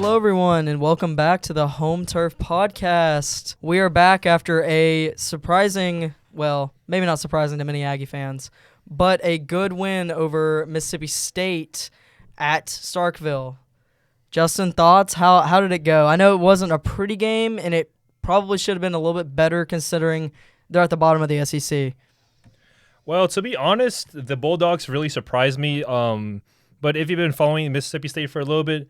Hello, everyone, and welcome back to the Home Turf Podcast. We are back after a surprising, well, maybe not surprising to many Aggie fans, but a good win over Mississippi State at Starkville. Justin, thoughts? How did it go? I know it wasn't a pretty game, and it probably should have been a little bit better considering they're at the bottom of the SEC. Well, to be honest, the Bulldogs really surprised me. But if you've been following Mississippi State for a little bit,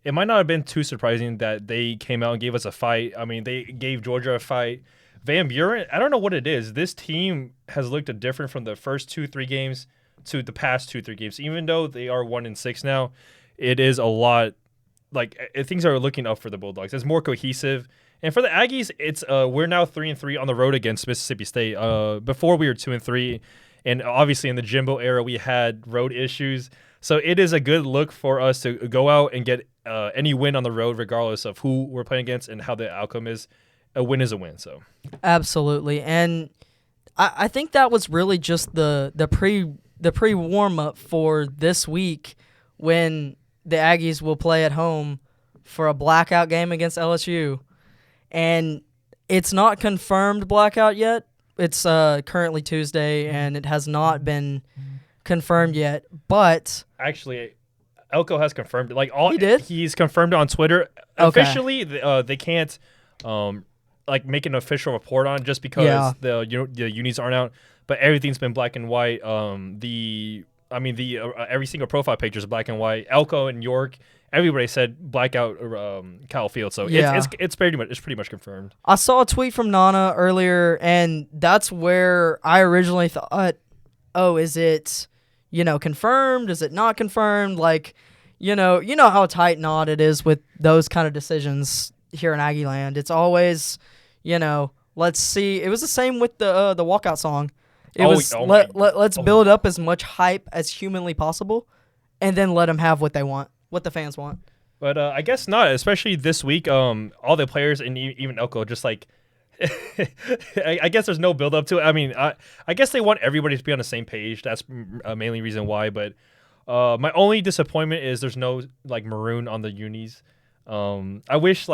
it might not have been too surprising that they came out and gave us a fight. I mean, they gave Georgia a fight. Van Buren, I don't know what it is. This team has looked different from the first 2-3 games to the past 2-3 games. Even though they are 1-6 now, it is a lot. Like, things are looking up for the Bulldogs. It's more cohesive. And for the Aggies, it's we're now 3-3 on the road against Mississippi State. Before we were 2-3, and obviously in the Jimbo era we had road issues. So it is a good look for us to go out and get any win on the road, regardless of who we're playing against and how the outcome is. A win is a win. So absolutely, and I think that was really just the pre warm up for this week when the Aggies will play at home for a blackout game against LSU. And it's not confirmed blackout yet. It's currently Tuesday, and it has not been confirmed yet. But actually, Elko has confirmed it. He did? He's confirmed it on Twitter. Okay. Officially, they can't make an official report on it just because the unis aren't out. But everything's been black and white. Every single profile picture is black and white. Elko and York. Everybody said blackout Kyle Field, so it's pretty much confirmed. I saw a tweet from Nana earlier, and that's where I originally thought, oh, is it, confirmed? Is it not confirmed? Like, you know how tight knot it is with those kind of decisions here in Aggie land. It's always, let's see. It was the same with the walkout song. Let's build up as much hype as humanly possible, and then let them have what they want. What the fans want. But I guess not, especially this week. All the players and even Elko just like I guess there's no build up to it. I mean, I guess they want everybody to be on the same page. That's a mainly reason why. But my only disappointment is there's no maroon on the unis. I wish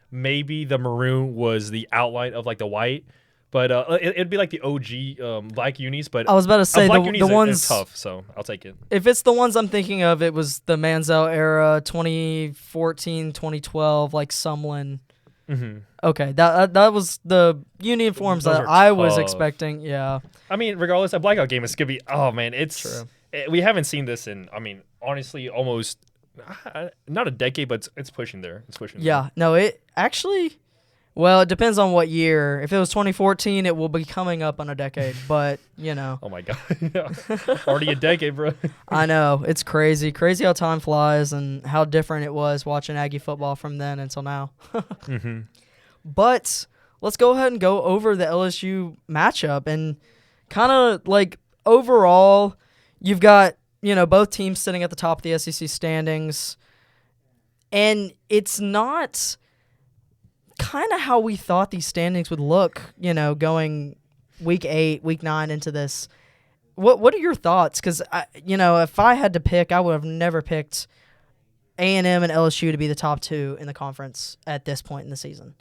maybe the maroon was the outline of the white. But it'd be like the OG black unis. But I was about to say the ones is tough, so I'll take it. If it's the ones I'm thinking of, it was the Manziel era, 2014, 2012, like Sumlin. Mm-hmm. Okay, that was the uniforms that I was expecting. Yeah. I mean, regardless, a blackout game is gonna be. Oh man, it's true. We haven't seen this in. I mean, honestly, almost not a decade, but it's pushing there. It's pushing. Yeah. No, it actually. Well, it depends on what year. If it was 2014, it will be coming up on a decade, but, Oh, my God. Already a decade, bro. I know. It's crazy. Crazy how time flies and how different it was watching Aggie football from then until now. Mm-hmm. But let's go ahead and go over the LSU matchup. And kind of overall, you've got, both teams sitting at the top of the SEC standings. And it's not kind of how we thought these standings would look, going week 8, week 9 into this. What are your thoughts? Because, if I had to pick, I would have never picked A&M and LSU to be the top 2 in the conference at this point in the season.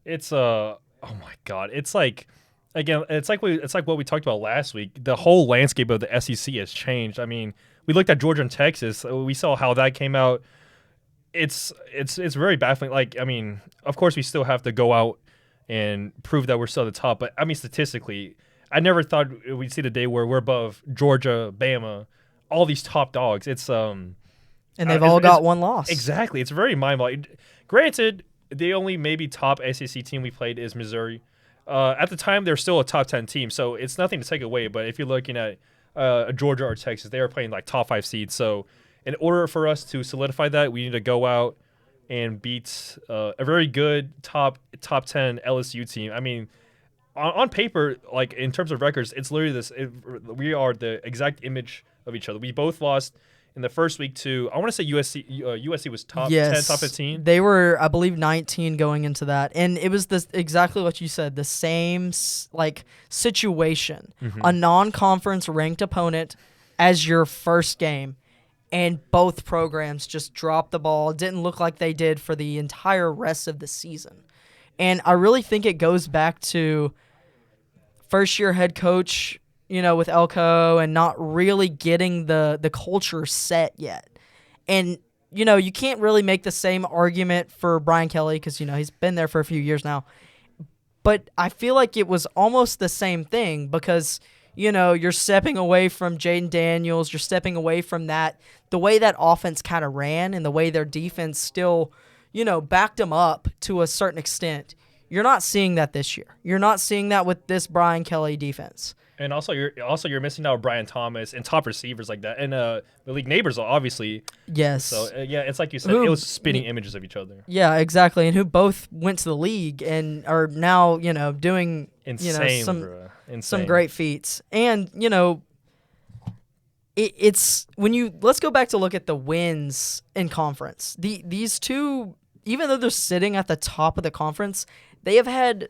It's oh my God, it's like what we talked about last week. The whole landscape of the SEC has changed. I mean, we looked at Georgia and Texas. We saw how that came out. It's very baffling. Of course, we still have to go out and prove that we're still at the top. But, statistically, I never thought we'd see the day where we're above Georgia, Bama, all these top dogs. It's and they've all got one loss. Exactly. It's very mind-blowing. Granted, the only maybe top SEC team we played is Missouri. At the time, they're still a top 10 team, so it's nothing to take away. But if you're looking at Georgia or Texas, they are playing top 5 seeds. So in order for us to solidify that, we need to go out and beat a very good top 10 LSU team. I mean, on paper, in terms of records, it's literally this. We are the exact image of each other. We both lost in the first week to, I want to say USC was top 10, top 15. They were, I believe, 19 going into that. And it was exactly what you said, the same situation. Mm-hmm. A non-conference ranked opponent as your first game. and both programs just dropped the ball. It didn't look like they did for the entire rest of the season. And I really think it goes back to first-year head coach, with Elko and not really getting the culture set yet. And, you can't really make the same argument for Brian Kelly because, he's been there for a few years now. But I feel like it was almost the same thing because, you're stepping away from Jaden Daniels. You're stepping away from the way that offense kind of ran and the way their defense still, backed them up to a certain extent. You're not seeing that this year. You're not seeing that with this Brian Kelly defense. And also you're missing out Brian Thomas and top receivers like that. And the league neighbors, obviously. Yes. So, it's like you said, it was spitting images of each other. Yeah, exactly. And who both went to the league and are now, doing Insane, some great feats. And, it's when let's go back to look at the wins in conference. These two, even though they're sitting at the top of the conference, they have had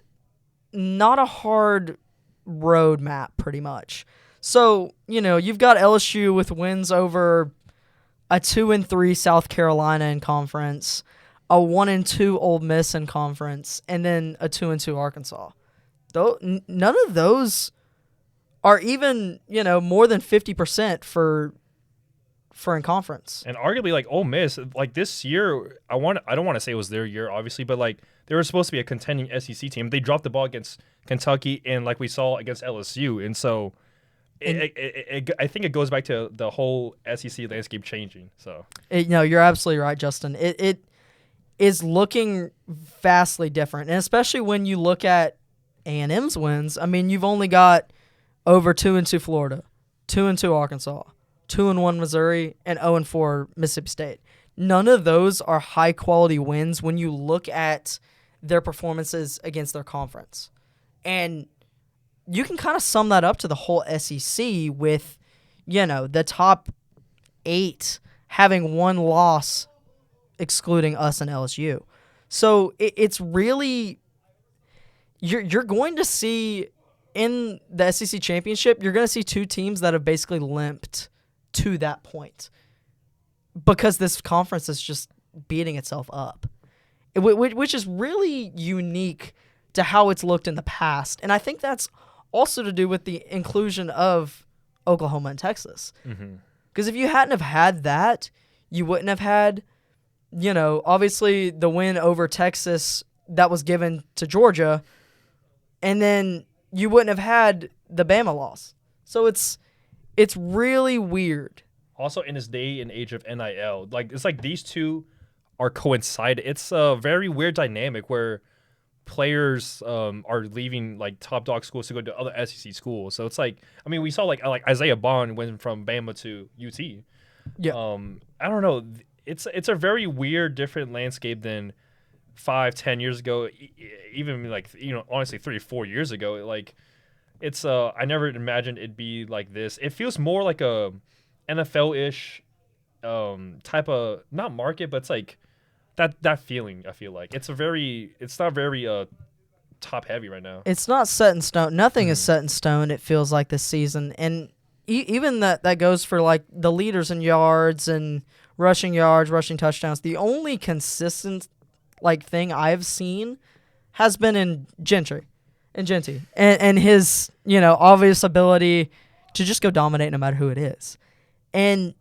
not a hard roadmap pretty much. So, you've got LSU with wins over a 2-3 South Carolina in conference, a 1-2 Ole Miss in conference, and then a 2-2 Arkansas. Though none of those are even, more than 50% for in conference. And arguably, like Ole Miss, like this year, I don't want to say it was their year, obviously, but like they were supposed to be a contending SEC team. They dropped the ball against Kentucky and like we saw against LSU, and so I think it goes back to the whole SEC landscape changing. So you're absolutely right, Justin. It is looking vastly different, and especially when you look at A&M's wins. I mean, you've only got over 2-2 Florida, 2-2 Arkansas, 2-1 Missouri, and 0-4 Mississippi State. None of those are high-quality wins when you look at their performances against their conference. And you can kind of sum that up to the whole SEC with, the top 8 having one loss, excluding us and LSU. So it's really you're going to see in the SEC championship, you're going to see two teams that have basically limped to that point because this conference is just beating itself up, which is really unique to how it's looked in the past. And I think that's also to do with the inclusion of Oklahoma and Texas. Because if you hadn't have had that, you wouldn't have had, obviously the win over Texas that was given to Georgia, and then you wouldn't have had the Bama loss. So it's really weird. Also, in this day and age of NIL, it's like these two are coincided. It's a very weird dynamic where players are leaving like top dog schools to go to other SEC schools. So it's like, I mean, we saw like Isaiah Bond went from Bama to UT. Yeah. I don't know. It's a very weird, different landscape than 5-10 years ago, even like honestly 3-4 years ago. Like it's I never imagined it'd be like this. It feels more like a NFL-ish type of, not market, but it's like that feeling. I feel like it's not very top heavy right now. It's not set in stone. Nothing is set in stone, it feels like, this season. And even that goes for like the leaders in yards, rushing touchdowns. The only consistent like thing I've seen has been in Gentry and his obvious ability to just go dominate no matter who it is. And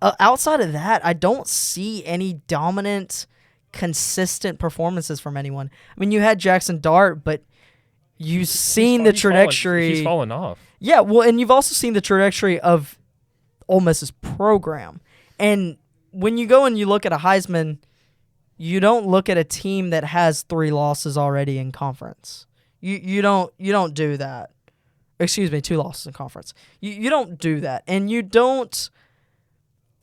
outside of that, I don't see any dominant, consistent performances from anyone. I mean, you had Jackson Dart, but you've seen the trajectory. He's fallen off. Yeah, well, and you've also seen the trajectory of Ole Miss's program. And when you go and you look at a Heisman, you don't look at a team that has 3 losses already in conference. You don't do that. Excuse me, 2 losses in conference. You don't do that, and you don't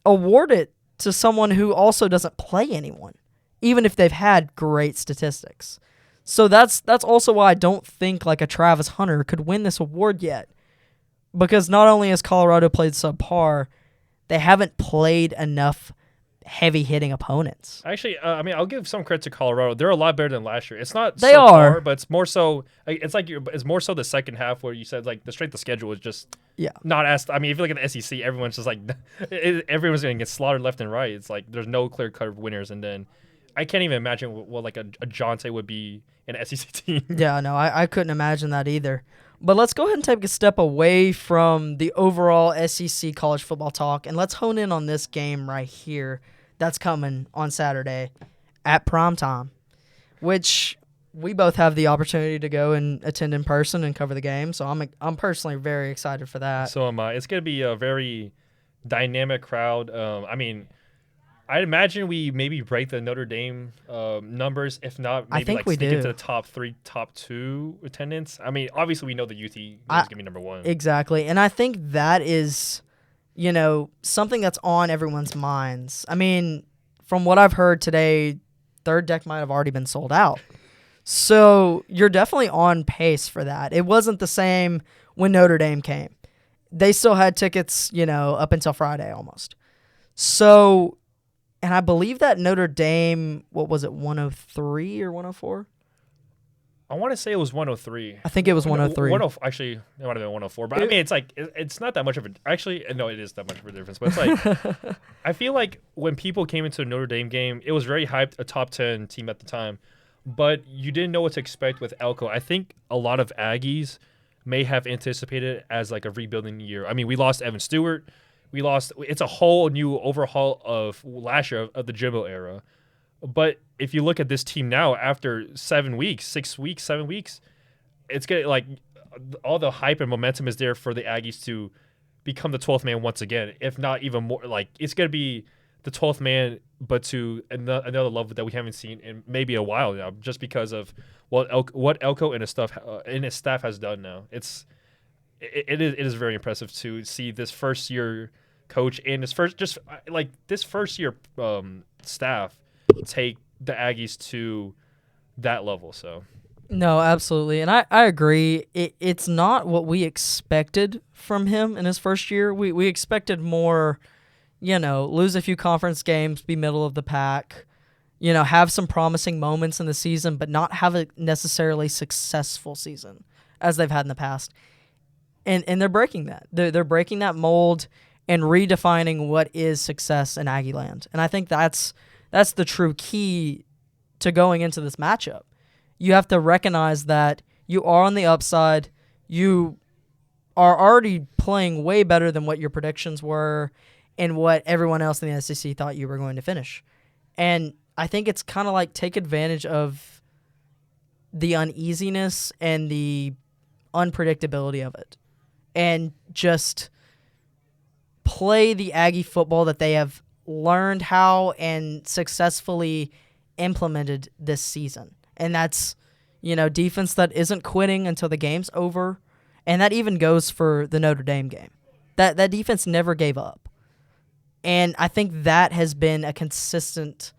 award it to someone who also doesn't play anyone, even if they've had great statistics. So that's also why I don't think like a Travis Hunter could win this award yet, because not only has Colorado played subpar, they haven't played enough heavy-hitting opponents. Actually, I mean, I'll give some credit to Colorado. They're a lot better than last year. It's not subpar, but it's more so. It's more so the second half where you said like the strength of schedule is just Yeah. Not as I mean, if you look at the SEC, everyone's just like everyone's going to get slaughtered left and right. It's like there's no clear cut winners, and then I can't even imagine what like a Jonte would be in an SEC team. Yeah, no, I couldn't imagine that either. But let's go ahead and take a step away from the overall SEC college football talk, and let's hone in on this game right here that's coming on Saturday at primetime, which we both have the opportunity to go and attend in person and cover the game. So I'm personally very excited for that. So am I. It's going to be a very dynamic crowd. I mean, I'd imagine we maybe break the Notre Dame numbers. If not, maybe I think like we sneak do. into the top 3, top 2 attendance. I mean, obviously we know the UT is going to be number 1. Exactly. And I think that is, something that's on everyone's minds. I mean, from what I've heard today, third deck might have already been sold out. So you're definitely on pace for that. It wasn't the same when Notre Dame came. They still had tickets, up until Friday almost. So, and I believe that Notre Dame, what was it, 103 or 104? I want to say it was 103. I think it was 103. Actually, it might have been 104. But I mean, it's like it's not that much of a. Actually, no, it is that much of a difference. But it's like I feel like when people came into the Notre Dame game, it was very hyped, a top 10 team at the time. But you didn't know what to expect with Elko. I think a lot of Aggies may have anticipated it as like a rebuilding year. I mean, we lost Evan Stewart. It's a whole new overhaul of last year of the Jimbo era. But if you look at this team now, after 7 weeks, it's getting like all the hype and momentum is there for the Aggies to become the 12th man once again, if not even more. Like it's going to be the 12th man, but to another level that we haven't seen in maybe a while now, just because of what Elko and his staff has done now. It is very impressive to see this first year coach and this first year staff take the Aggies to that level. So No, absolutely. And I agree. It's not what we expected from him in his first year. We expected more, lose a few conference games, be middle of the pack, have some promising moments in the season, but not have a necessarily successful season as they've had in the past. And they're breaking that. They're breaking that mold and redefining what is success in Aggie land. And I think that's the true key to going into this matchup. You have to recognize that you are on the upside. You are already playing way better than what your predictions were and what everyone else in the SEC thought you were going to finish. And I think it's kind of like take advantage of the uneasiness and the unpredictability of it and just play the Aggie football that they have learned how and successfully implemented this season. And that's, defense that isn't quitting until the game's over. And that even goes for the Notre Dame game. That defense never gave up. And I think that has been a consistent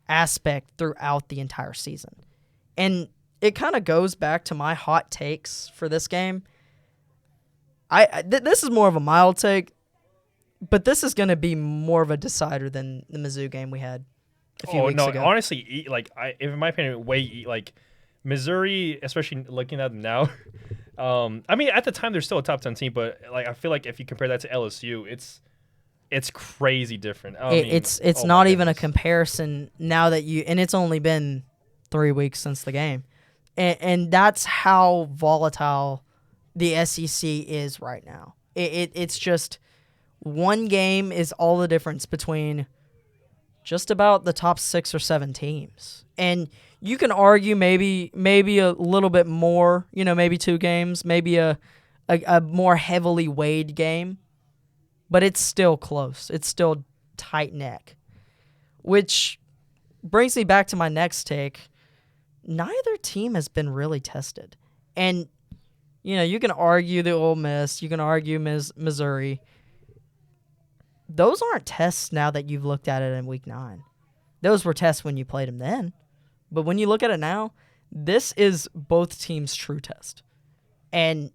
aspect throughout the entire season. And it kind of goes back to my hot takes for this game. This is more of a mild take, but this is going to be more of a decider than the Mizzou game we had a few weeks ago. Honestly, in my opinion, Missouri, especially looking at them now. I mean, at the time they're still a top 10 team, but I feel like if you compare that to LSU, it's crazy different. It's not even a comparison now that and it's only been 3 weeks since the game, and that's how volatile the SEC is right now. It's just one game is all the difference between just about the top 6 or 7 teams. And you can argue maybe a little bit more, maybe 2 games, maybe a more heavily weighed game, but it's still close. It's still tight neck, which brings me back to my next take. Neither team has been really tested. And, you can argue the Ole Miss, you can argue Missouri. Those aren't tests now that you've looked at it in week 9. Those were tests when you played them then. But when you look at it now, this is both teams' true test. And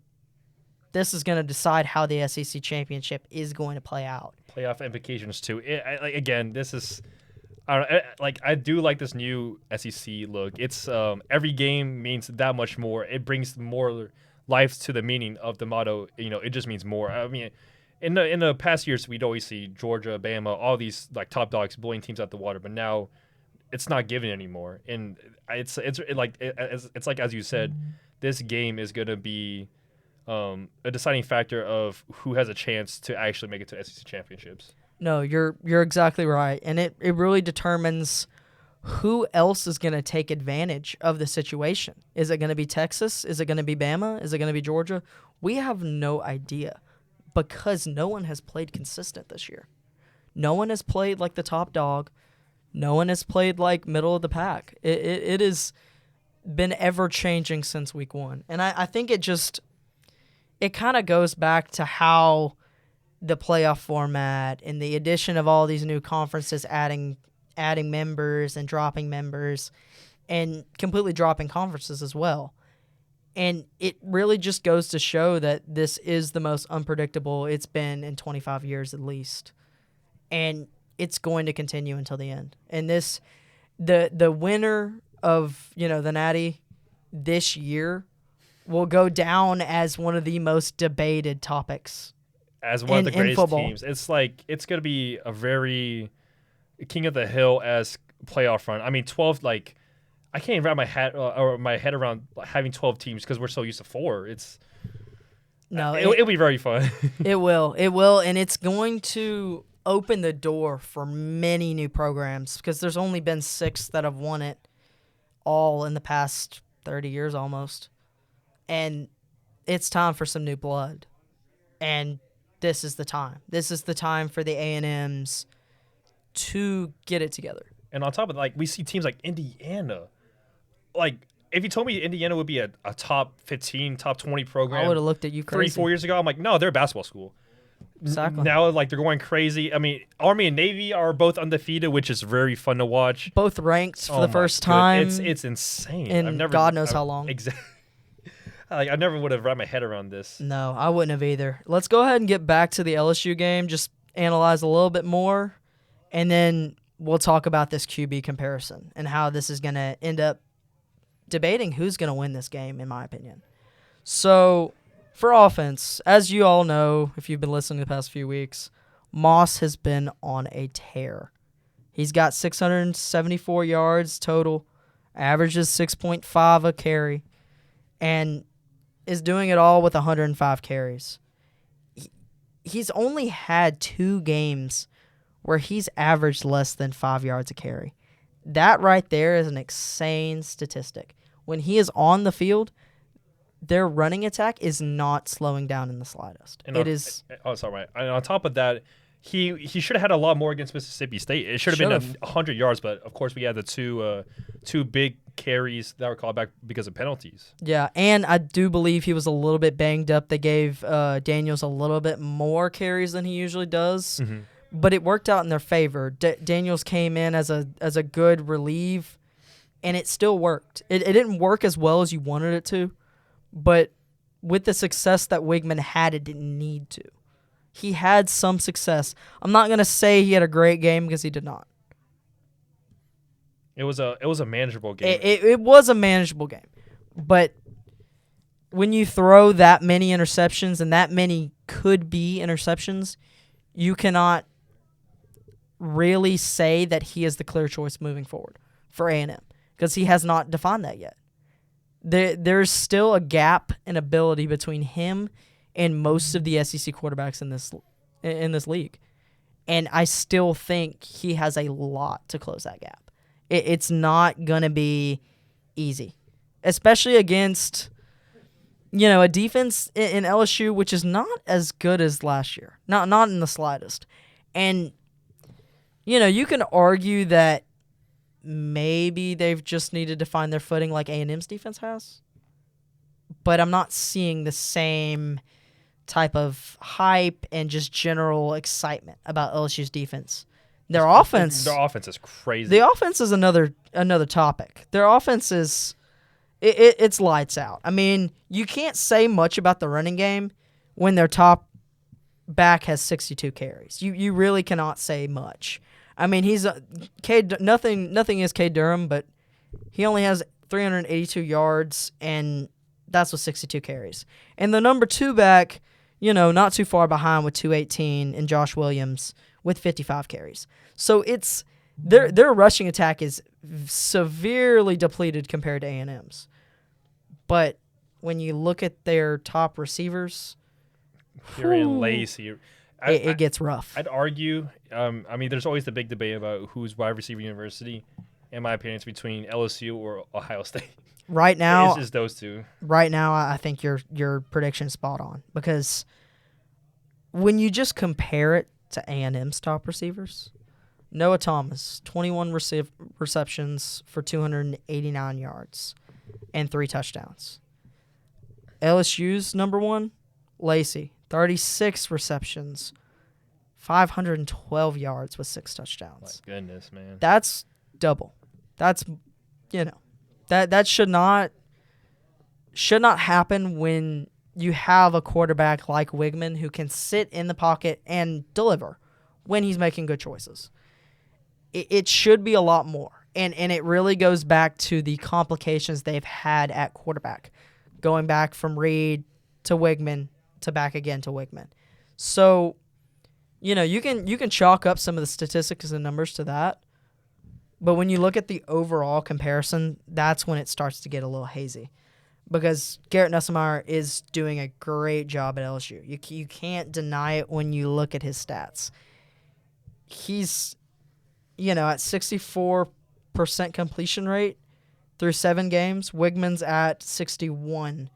this is going to decide how the SEC championship is going to play out. Playoff implications, too. This is... I do like this new SEC look. It's every game means that much more. It brings more life to the meaning of the motto. It just means more. I mean, in the past years, we'd always see Georgia, Bama, all these like top dogs blowing teams out the water, but now it's not given anymore. And it's like as you said, this game is gonna be a deciding factor of who has a chance to actually make it to SEC championships. No, you're exactly right, and it really determines who else is going to take advantage of the situation. Is it going to be Texas? Is it going to be Bama? Is it going to be Georgia? We have no idea because no one has played consistent this year. No one has played like the top dog. No one has played like middle of the pack. It has been ever-changing since week one. And I think it kind of goes back to how the playoff format and the addition of all these new conferences adding members and dropping members and completely dropping conferences as well. And it really just goes to show that this is the most unpredictable it's been in 25 years at least. And it's going to continue until the end. And the winner of, the Natty this year will go down as one of the most debated topics. As one of the greatest teams. It's like it's going to be a very King of the Hill-esque playoff run. I mean, 12, like, I can't even wrap my head around having 12 teams because we're so used to 4. It'll be very fun. It will, and it's going to open the door for many new programs because there's only been 6 that have won it all in the past 30 years almost. And it's time for some new blood. And this is the time. This is the time for the A&Ms to get it together. And on top of that, we see teams like Indiana. Like, if you told me Indiana would be a top 15, top 20 program, I would have looked at you crazy. 3-4 years ago, I'm like, no, they're a basketball school. Exactly. Now, they're going crazy. I mean, Army and Navy are both undefeated, which is very fun to watch. Both ranked for the first time. It's insane. In God knows how long. Exactly. I never would have wrapped my head around this. No, I wouldn't have either. Let's go ahead and get back to the LSU game. Just analyze a little bit more, and then we'll talk about this QB comparison and how this is going to end up debating who's going to win this game, in my opinion. So, for offense, as you all know, if you've been listening the past few weeks, Moss has been on a tear. He's got 674 yards total, averages 6.5 a carry, and is doing it all with 105 carries. He's only had 2 games where he's averaged less than 5 yards a carry. That right there is an insane statistic. When he is on the field, their running attack is not slowing down in the slightest. And on top of that, he should have had a lot more against Mississippi State. It should have been 100 yards, but of course we had the two big carries that were called back because of penalties. Yeah, and I do believe he was a little bit banged up. They gave Daniels a little bit more carries than he usually does, but it worked out in their favor. Daniels came in as a good relief, and it still worked. It didn't work as well as you wanted it to, but with the success that Wigman had, it didn't need to. He had some success. I'm not going to say he had a great game because he did not. It was a manageable game. It was a manageable game. But when you throw that many interceptions and that many could be interceptions, you cannot really say that he is the clear choice moving forward for A&M because he has not defined that yet. There's still a gap in ability between him and most of the SEC quarterbacks in this league. And I still think he has a lot to close that gap. It's not going to be easy, especially against, a defense in LSU, which is not as good as last year. Not in the slightest. And, you can argue that maybe they've just needed to find their footing like A&M's defense has. But I'm not seeing the same type of hype and just general excitement about LSU's defense. Their offense is crazy. The offense is another topic. Their offense is it's lights out. I mean, you can't say much about the running game when their top back has 62 carries. You really cannot say much. I mean, he's nothing is K Durham, but he only has 382 yards and That's with 62 carries. And the number 2 back, not too far behind with 218 and Josh Williams with 55 carries. So it's their rushing attack is severely depleted compared to A&M's. But when you look at their top receivers, Fury and Lacey, it gets rough. I'd argue, there's always the big debate about who's wide receiver university. In my opinion, it's between LSU or Ohio State. Right now, it's just those two. Right now, I think your prediction is spot on, because when you just compare it to A&M's top receivers, Noah Thomas, 21 receptions for 289 yards and 3 touchdowns. LSU's number 1, Lacey, 36 receptions, 512 yards with 6 touchdowns. My goodness, man. That's double. That's, that should not happen when you have a quarterback like Wigman who can sit in the pocket and deliver when he's making good choices. It should be a lot more. And it really goes back to the complications they've had at quarterback, going back from Reed to Wigman to back again to Wigman. So, you can chalk up some of the statistics and numbers to that. But when you look at the overall comparison, that's when it starts to get a little hazy. Because Garrett Nussmeier is doing a great job at LSU. You can't deny it when you look at his stats. He's, at 64% completion rate through 7 games. Wigman's at 61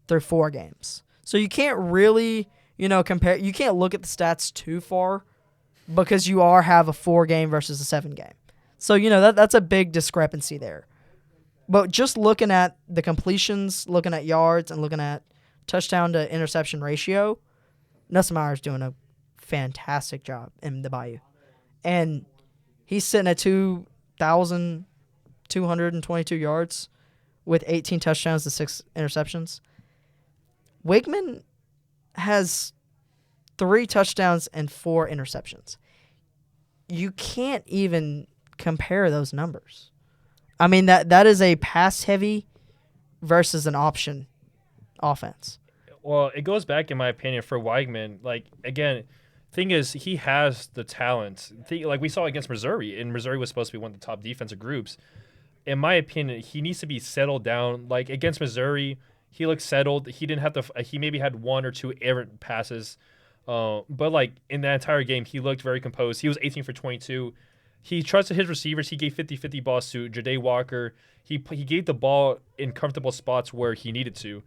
through 4 games. So you can't really, compare. You can't look at the stats too far because you have a 4-game versus a 7-game. So, that's a big discrepancy there. But just looking at the completions, looking at yards, and looking at touchdown to interception ratio, Nussmeier's doing a fantastic job in the Bayou. And he's sitting at 2,222 yards with 18 touchdowns to 6 interceptions. Wigman has 3 touchdowns and 4 interceptions. You can't even compare those numbers. I mean, that is a pass-heavy versus an option offense. Well, it goes back, in my opinion, for Weigman. Like, again, thing is, he has the talent. Like we saw against Missouri, and Missouri was supposed to be one of the top defensive groups. In my opinion, he needs to be settled down. Like, against Missouri, he looked settled. He didn't have to. He maybe had 1 or 2 errant passes. But, like, in that entire game, he looked very composed. He was 18 for 22. He trusted his receivers. He gave 50-50 balls to Ja'Day Walker. He gave the ball in comfortable spots where he needed to.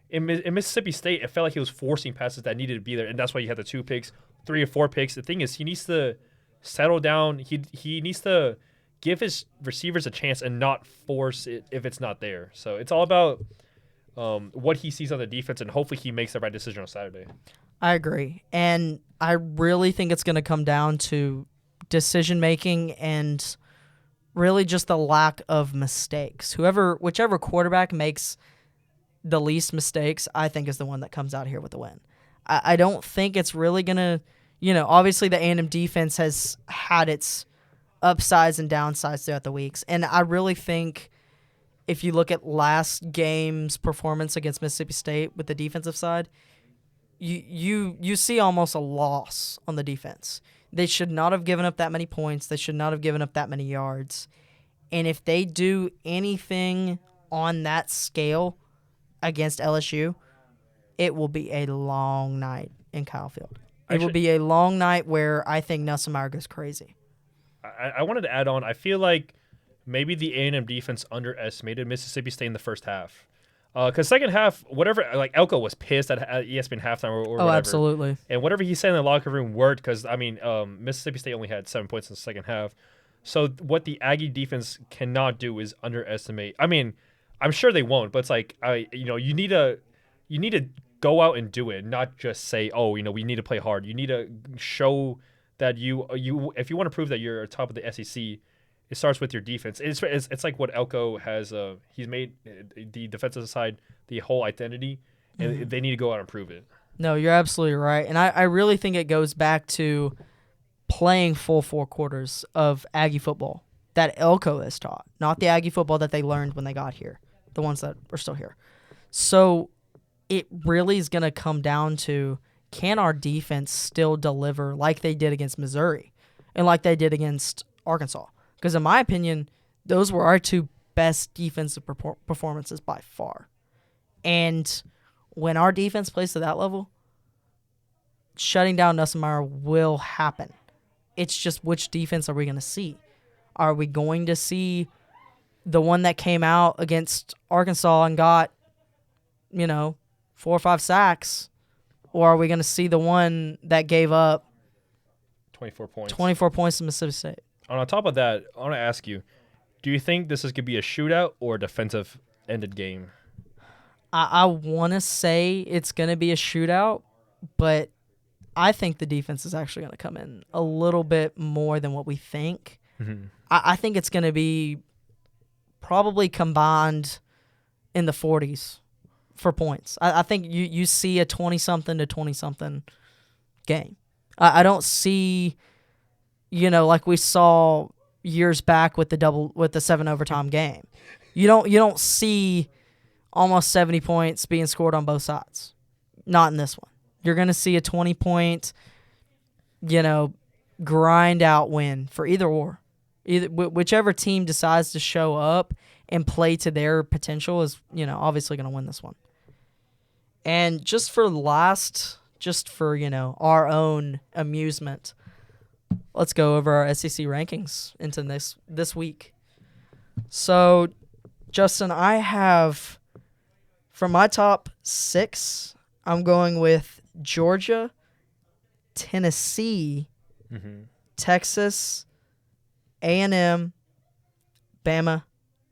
In Mississippi State, it felt like he was forcing passes that needed to be there, and that's why you had the 2 picks, 3 or 4 picks. The thing is, he needs to settle down. He needs to give his receivers a chance and not force it if it's not there. So it's all about what he sees on the defense, and hopefully he makes the right decision on Saturday. I agree. And I really think it's going to come down to decision-making and really just the lack of mistakes. Whichever quarterback makes the least mistakes, I think is the one that comes out here with the win. I don't think it's really going to, obviously the A&M defense has had its upsides and downsides throughout the weeks. And I really think if you look at last game's performance against Mississippi State with the defensive side, you see almost a loss on the defense. They should not have given up that many points. They should not have given up that many yards. And if they do anything on that scale against LSU, it will be a long night in Kyle Field. It will be a long night where I think Nussmeier goes crazy. I wanted to add on, I feel like maybe the A&M defense underestimated Mississippi State in the first half. Because second half, whatever, like Elko was pissed at ESPN halftime or whatever. Absolutely. And whatever he said in the locker room worked because, Mississippi State only had 7 points in the second half. So what the Aggie defense cannot do is underestimate. I mean, I'm sure they won't, but it's like, you need to go out and do it, not just say, we need to play hard. You need to show that you if you want to prove that you're top of the SEC, it starts with your defense. It's like what Elko has. He's made the defensive side the whole identity, and they need to go out and prove it. No, you're absolutely right. And I really think it goes back to playing full 4 quarters of Aggie football that Elko has taught, not the Aggie football that they learned when they got here, the ones that are still here. So it really is going to come down to, can our defense still deliver like they did against Missouri and like they did against Arkansas? Because in my opinion, those were our two best defensive performances by far. And when our defense plays to that level, shutting down Nussmeier will happen. It's just, which defense are we going to see? Are we going to see the one that came out against Arkansas and got, 4 or 5 sacks? Or are we going to see the one that gave up 24 points. 24 points to Mississippi State? On top of that, I want to ask you, do you think this is going to be a shootout or a defensive-ended game? I want to say it's going to be a shootout, but I think the defense is actually going to come in a little bit more than what we think. Mm-hmm. I think it's going to be probably combined in the 40s for points. I think you see a 20-something to 20-something game. I don't see, like we saw years back with the 7 overtime game. You don't see almost 70 points being scored on both sides. Not in this one. You're going to see a 20-point, grind out win for either or. Whichever team decides to show up and play to their potential is, obviously going to win this one. And just for our own amusement, let's go over our SEC rankings into this week. So, Justin, I have, from my top 6, I'm going with Georgia, Tennessee, Texas, A&M, Bama,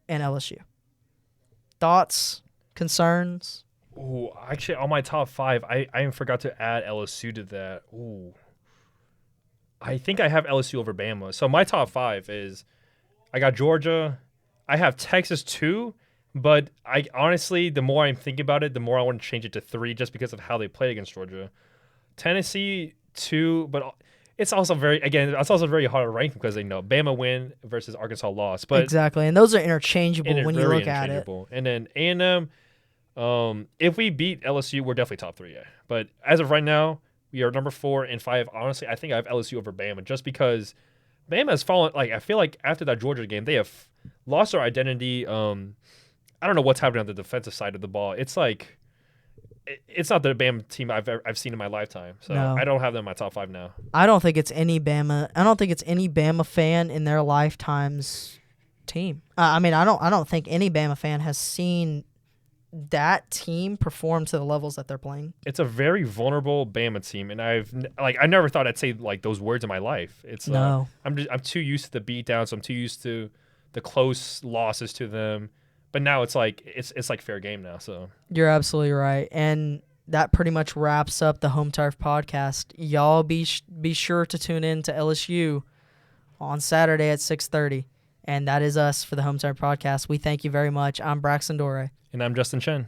and LSU. Thoughts, concerns? Ooh, actually, on my top 5, I forgot to add LSU to that. Ooh. I think I have LSU over Bama. So my top 5 is, I got Georgia. I have Texas 2, but I honestly, the more I'm thinking about it, the more I want to change it to 3 just because of how they played against Georgia. Tennessee 2, but it's also very hard to rank because Bama win versus Arkansas loss. But exactly, and those are interchangeable when you look at it. And then A&M, if we beat LSU, we're definitely top 3. Yeah. But as of right now, we are number 4 and 5. Honestly, I think I have LSU over Bama just because Bama has fallen. I feel like after that Georgia game, they have lost their identity. I don't know what's happening on the defensive side of the ball. It's like it's not the Bama team I've seen in my lifetime. So no. I don't have them in my top 5 now. I don't think it's any Bama fan in their lifetime's team. I don't think any Bama fan has seen that team perform to the levels that they're playing. It's a very vulnerable Bama team, and I never thought I'd say those words in my life. It's no. I'm too used to the beatdowns. I'm too used to the close losses to them. But now it's like fair game now. So you're absolutely right, and that pretty much wraps up the Home Turf podcast. Y'all be sure to tune in to LSU on Saturday at 6:30, and that is us for the Home Turf podcast. We thank you very much. I'm Braxton Dore. And I'm Justin Chen.